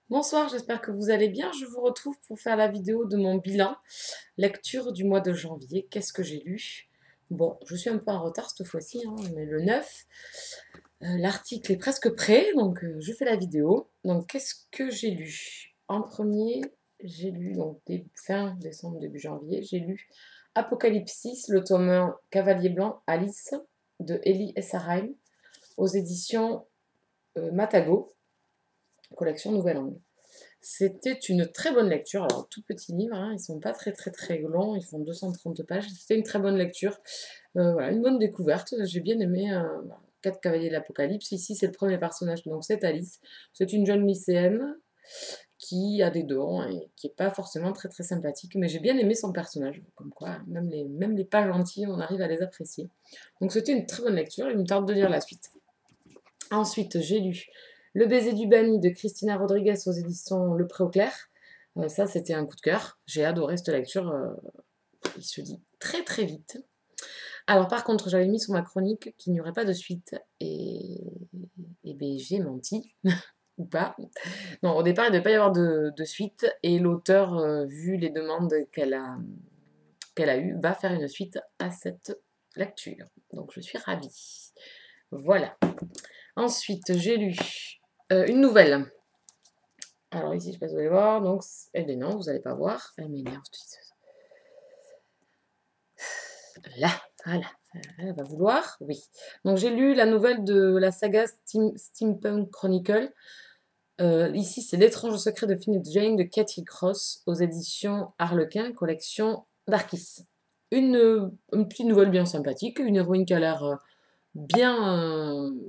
Bonsoir, j'espère que vous allez bien. Je vous retrouve pour faire la vidéo de mon bilan. Lecture du mois de janvier. Qu'est-ce que j'ai lu? Bon, je suis un peu en retard cette fois-ci, hein, on est le 9. L'article est presque prêt, donc je fais la vidéo. Donc, qu'est-ce que j'ai lu? En premier, j'ai lu, donc fin décembre, début janvier, j'ai lu Apocalypsis, le tome 1, Cavalier Blanc, Alice, de Ellie Essarheim, aux éditions Matago, collection Nouvelle Angle. C'était une très bonne lecture. Alors, tout petit livre, hein, ils sont pas très longs, ils font 230 pages. C'était une très bonne lecture. Voilà, une bonne découverte. J'ai bien aimé 4 cavaliers de l'Apocalypse. Ici, c'est le premier personnage, donc c'est Alice. C'est une jeune lycéenne qui a des dons et qui n'est pas forcément très sympathique. Mais j'ai bien aimé son personnage. Comme quoi, même les pas gentils, on arrive à les apprécier. Donc, c'était une très bonne lecture. Il me tarde de lire la suite. Ensuite, j'ai lu Le baiser du banni de Christina Rodriguez aux éditions Le Pré au Clair. Ça, c'était un coup de cœur. J'ai adoré cette lecture. Il se lit très vite. Alors, par contre, j'avais mis sur ma chronique qu'il n'y aurait pas de suite. Et ben, j'ai menti. Ou pas. Non, au départ, il ne devait pas y avoir de suite. Et l'auteur, vu les demandes qu'elle a eues, va faire une suite à cette lecture. Donc, je suis ravie. Voilà. Ensuite, j'ai lu une nouvelle. Alors ici, je ne sais pas si vous allez voir. Donc, elle est non, vous n'allez pas voir. Elle m'énerve. Là, voilà. Elle va vouloir. Oui. Donc, j'ai lu la nouvelle de la saga Steampunk Chronicle. Ici, c'est L'étrange secret de Philip Jane de Cathy Cross aux éditions Harlequin, collection Darkis. Une petite nouvelle bien sympathique, une héroïne qui a l'air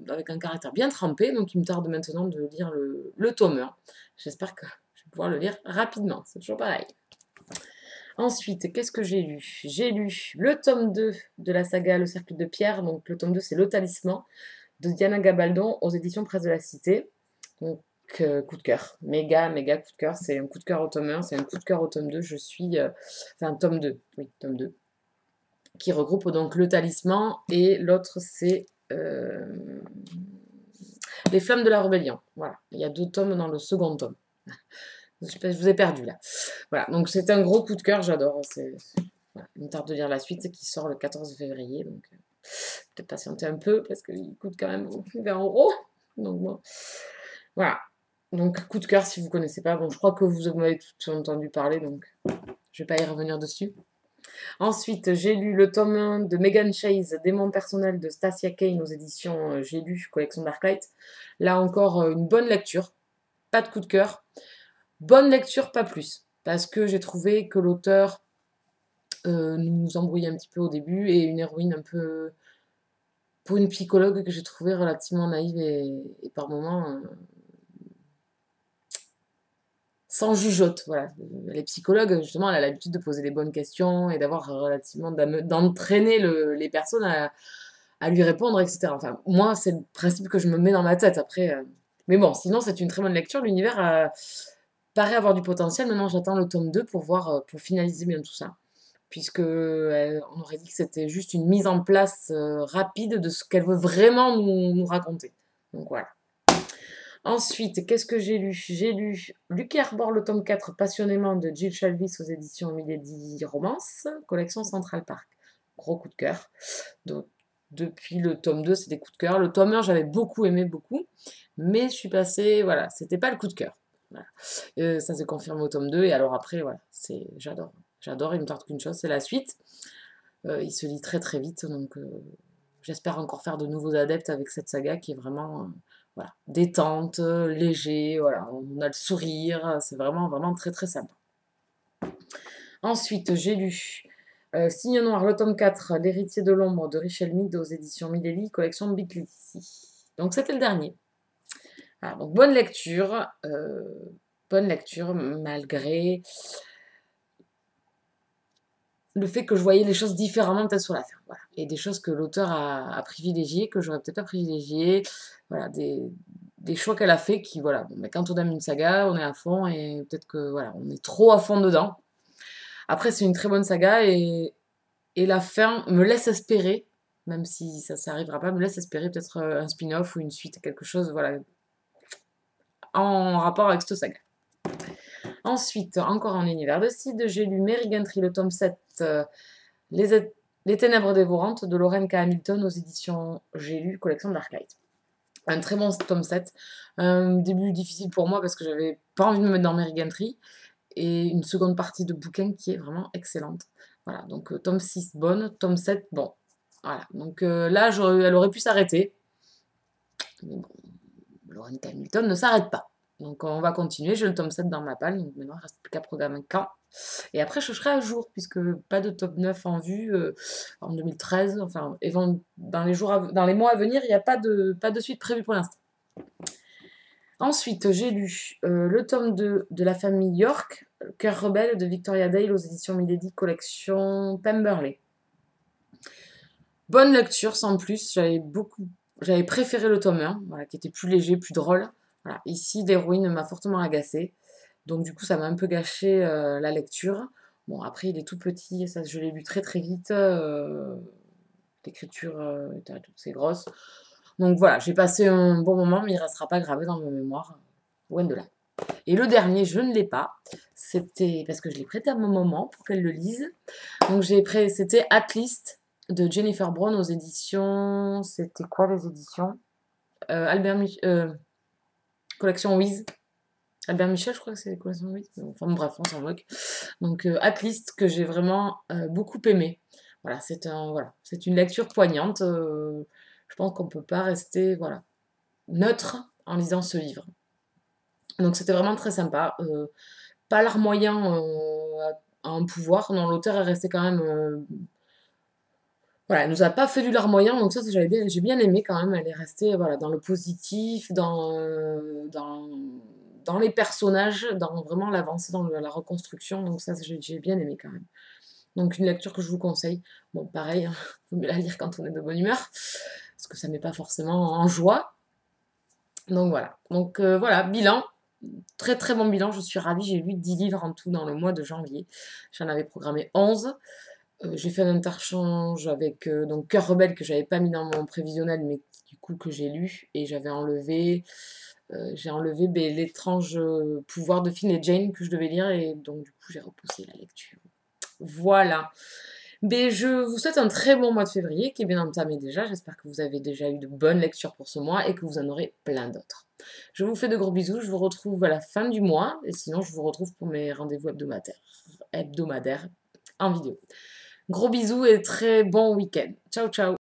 avec un caractère bien trempé, donc il me tarde maintenant de lire le tome 1. J'espère que je vais pouvoir le lire rapidement, c'est toujours pareil. Ensuite, qu'est-ce que j'ai lu? J'ai lu le tome 2 de la saga Le Cercle de Pierre, donc le tome 2 c'est Le Talisman de Diana Gabaldon aux éditions Presse de la Cité. Donc coup de cœur, méga coup de cœur, c'est un coup de cœur au tome 1, c'est un coup de cœur au tome 2, enfin tome 2, oui, tome 2, qui regroupe donc Le Talisman et l'autre c'est Les Flammes de la Rébellion. Voilà, il y a 2 tomes dans le second tome. Je vous ai perdu là. Voilà, donc c'est un gros coup de cœur, j'adore. Voilà, il me tarde de lire la suite qui sort le 14 février. Donc peut-être patienter un peu parce qu'il coûte quand même 20 €. Donc bon, voilà. Donc coup de cœur si vous ne connaissez pas. Bon, je crois que vous m'avez tout entendu parler, donc je ne vais pas y revenir dessus. Ensuite, j'ai lu le tome 1 de Megan Chase, Démon personnel de Stacia Kane aux éditions J'ai lu, collection Darklight. Là encore, une bonne lecture, pas de coup de cœur. Bonne lecture, pas plus. Parce que j'ai trouvé que l'auteur nous embrouillait un petit peu au début et une héroïne un peu. Pour une psychologue que j'ai trouvée relativement naïve et par moments sans jugeote. Voilà. Les psychologues, justement, elle a l'habitude de poser les bonnes questions et d'avoir relativement d'entraîner les personnes à lui répondre, etc. Enfin, moi, c'est le principe que je me mets dans ma tête après. Mais bon, sinon, c'est une très bonne lecture. L'univers paraît avoir du potentiel. Maintenant, j'attends le tome 2 pour voir, pour finaliser bien tout ça. Puisque on aurait dit que c'était juste une mise en place rapide de ce qu'elle veut vraiment nous raconter. Donc voilà. Ensuite, qu'est-ce que j'ai lu? J'ai lu Lucky Arbor, le tome 4, passionnément de Jill Shalvis aux éditions Milady Romance, collection Central Park. Gros coup de cœur. Donc, depuis le tome 2, c'est des coups de cœur. Le tome 1, j'avais beaucoup aimé, beaucoup. Mais je suis passée, voilà, c'était pas le coup de cœur. Voilà. Ça s'est confirmé au tome 2. Et alors après, voilà, j'adore. J'adore, il me tarde qu'une chose, c'est la suite. Il se lit très vite, donc j'espère encore faire de nouveaux adeptes avec cette saga qui est vraiment voilà, détente, léger, voilà, on a le sourire, c'est vraiment très sympa. Ensuite, j'ai lu Signe Noir, le tome 4, L'héritier de l'ombre de Richel Mead aux éditions Mileli, collection Bitly. Donc c'était le dernier. Voilà, donc bonne lecture malgré le fait que je voyais les choses différemment peut-être sur la fin. Voilà. Et des choses que l'auteur a privilégiées, que j'aurais peut-être pas privilégiées. Voilà, des choix qu'elle a fait qui, voilà, bon, mais quand on aime une saga, on est à fond et peut-être que, voilà, on est trop à fond dedans. Après, c'est une très bonne saga et la fin me laisse espérer, même si ça n'arrivera pas, me laisse espérer peut-être un spin-off ou une suite, quelque chose, voilà, en rapport avec cette saga. Ensuite, encore en univers de Sid, j'ai lu Mary Gantry, le tome 7, les, les Ténèbres dévorantes de Lauren K. Hamilton aux éditions J'ai lu, collection Darklight. Un très bon tome 7. Un début difficile pour moi parce que j'avais pas envie de me mettre dans Mary Gantry. Et une seconde partie de bouquin qui est vraiment excellente. Voilà, donc tome 6, bonne. Tome 7, bon. Voilà, donc là, elle aurait pu s'arrêter. Mais bon, Lauren K. Hamilton ne s'arrête pas. Donc on va continuer, j'ai le tome 7 dans ma palle, donc maintenant il ne reste plus qu'à programmer quand. Et après je serai à jour, puisque pas de top 9 en vue en 2013, enfin dans les mois à venir, il n'y a pas de suite prévue pour l'instant. Ensuite j'ai lu le tome 2 de la famille York, Cœur rebelle de Victoria Dale aux éditions Milady, collection Pemberley. Bonne lecture sans plus, j'avais préféré le tome 1, voilà, qui était plus léger, plus drôle. Voilà. Ici, l'héroïne m'a fortement agacée. Donc du coup, ça m'a un peu gâché la lecture. Bon, après, il est tout petit, ça, je l'ai lu très très vite. L'écriture c'est grosse. Donc voilà, j'ai passé un bon moment, mais il ne restera pas gravé dans ma mémoire. Loin de là. Et le dernier, je ne l'ai pas. C'était parce que je l'ai prêté à mon maman pour qu'elle le lise. Donc c'était Atlist de Jennifer Brown aux éditions... C'était quoi les éditions Collection Wiz. Albert Michel, je crois que c'est les collections Wiz. Enfin bref, on s'en moque. Donc Atlist que j'ai vraiment beaucoup aimé. Voilà, c'est une lecture poignante. Je pense qu'on ne peut pas rester neutre en lisant ce livre. Donc c'était vraiment très sympa. Pas larmoyant à un pouvoir. Non, l'auteur est resté quand même... Voilà, elle nous a pas fait du larmoyant, donc ça j'ai bien aimé quand même. Elle est restée dans le positif, dans les personnages, dans vraiment l'avancée, dans la reconstruction. Donc ça j'ai bien aimé quand même. Donc une lecture que je vous conseille. Bon, pareil, il faut mieux la lire quand on est de bonne humeur, parce que ça ne met pas forcément en joie. Donc voilà. Donc voilà, bilan. Très très bon bilan, je suis ravie. J'ai lu 10 livres en tout dans le mois de janvier. J'en avais programmé 11. J'ai fait un interchange avec donc Cœur rebelle que j'avais pas mis dans mon prévisionnel, mais du coup que j'ai lu. Et j'ai enlevé l'étrange pouvoir de Finn et Jane que je devais lire. Et donc du coup j'ai repoussé la lecture. Voilà. Je vous souhaite un très bon mois de février qui est bien entamé déjà. J'espère que vous avez déjà eu de bonnes lectures pour ce mois et que vous en aurez plein d'autres. Je vous fais de gros bisous. Je vous retrouve à la fin du mois. Et sinon, je vous retrouve pour mes rendez-vous hebdomadaires en vidéo. Gros bisous et très bon week-end. Ciao, ciao.